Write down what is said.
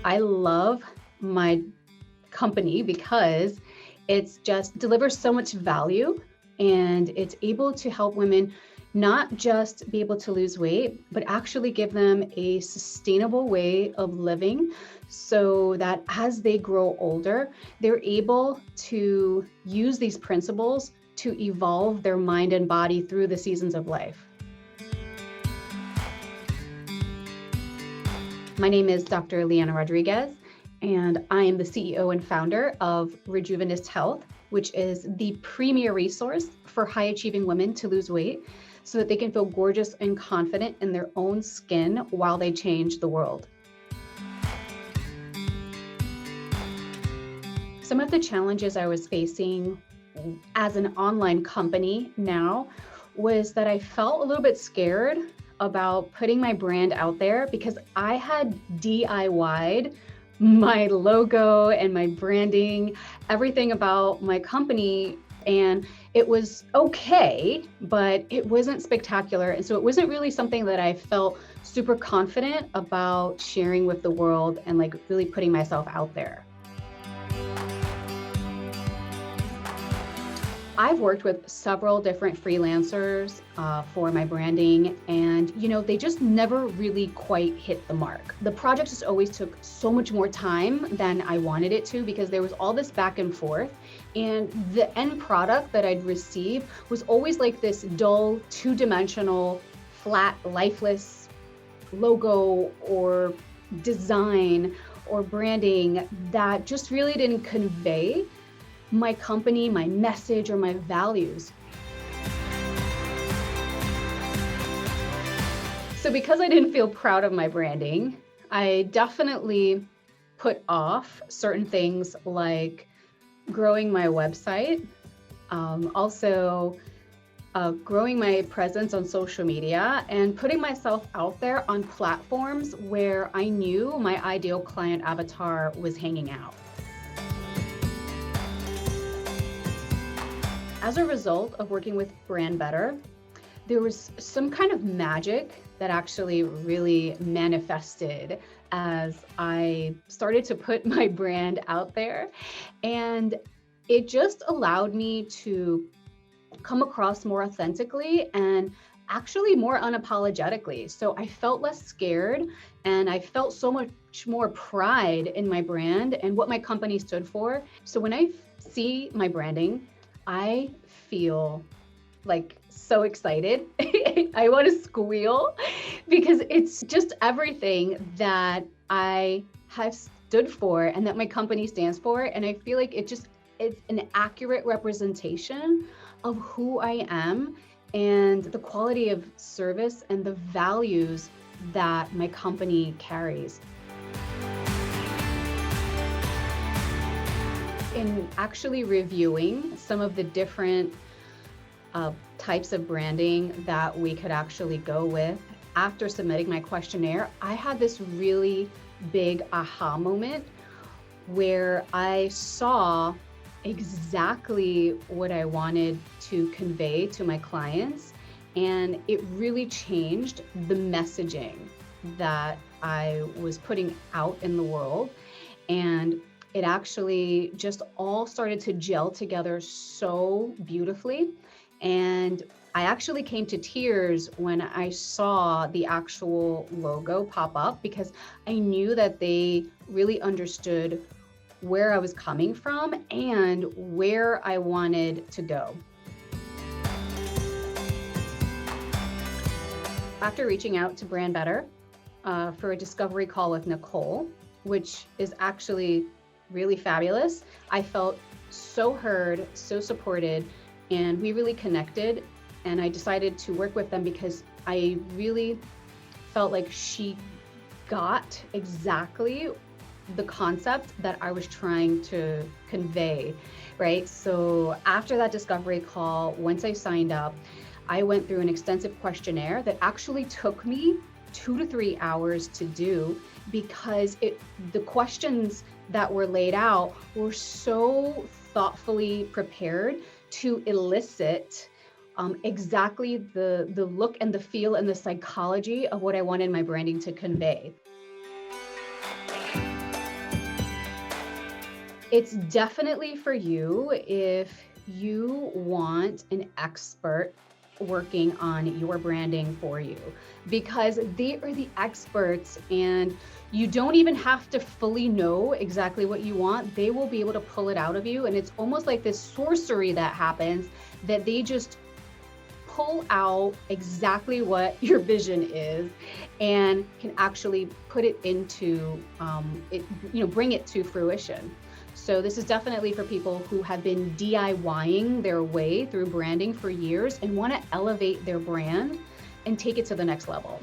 I love my company because it's just delivers so much value, and it's able to help women not just be able to lose weight, but actually give them a sustainable way of living so that as they grow older, they're able to use these principles to evolve their mind and body through the seasons of life. My name is Dr. Liana Rodriguez, and I am the CEO and founder of Rejuvenist Health, which is the premier resource for high-achieving women to lose weight so that they can feel gorgeous and confident in their own skin while they change the world. Some of the challenges I was facing as an online company now was that I felt a little bit scared about putting my brand out there because I had DIY'd my logo and my branding, everything about my company, and it was okay, but it wasn't spectacular. And so it wasn't really something that I felt super confident about sharing with the world and like really putting myself out there. I've worked with several different freelancers for my branding, and they just never really quite hit the mark. The project just always took so much more time than I wanted it to because there was all this back and forth, and the end product that I'd receive was always like this dull, two-dimensional, flat, lifeless logo or design or branding that just really didn't convey my company, my message, or my values. So because I didn't feel proud of my branding, I definitely put off certain things like growing my website, also growing my presence on social media, and putting myself out there on platforms where I knew my ideal client avatar was hanging out. As a result of working with Brand Better, there was some kind of magic that actually really manifested as I started to put my brand out there. And it just allowed me to come across more authentically and actually more unapologetically. So I felt less scared, and I felt so much more pride in my brand and what my company stood for. So when I see my branding, I feel like so excited. I want to squeal because it's just everything that I have stood for and that my company stands for. And I feel like it's an accurate representation of who I am and the quality of service and the values that my company carries. In actually reviewing some of the different types of branding that we could actually go with, after submitting my questionnaire, I had this really big aha moment where I saw exactly what I wanted to convey to my clients, and it really changed the messaging that I was putting out in the world. And it actually just all started to gel together so beautifully. And I actually came to tears when I saw the actual logo pop up because I knew that they really understood where I was coming from and where I wanted to go. After reaching out to Brand Better for a discovery call with Nicole, which is actually really fabulous, I felt so heard, so supported, and we really connected. And I decided to work with them because I really felt like she got exactly the concept that I was trying to convey, right? So after that discovery call, once I signed up, I went through an extensive questionnaire that actually took me 2 to 3 hours to do because the questions that were laid out were so thoughtfully prepared to elicit exactly the look and the feel and the psychology of what I wanted my branding to convey. It's definitely for you if you want an expert working on your branding for you, because they are the experts and you don't even have to fully know exactly what you want. They will be able to pull it out of you. And it's almost like this sorcery that happens, that they just pull out exactly what your vision is and can actually put it into bring it to fruition. So this is definitely for people who have been DIYing their way through branding for years and want to elevate their brand and take it to the next level.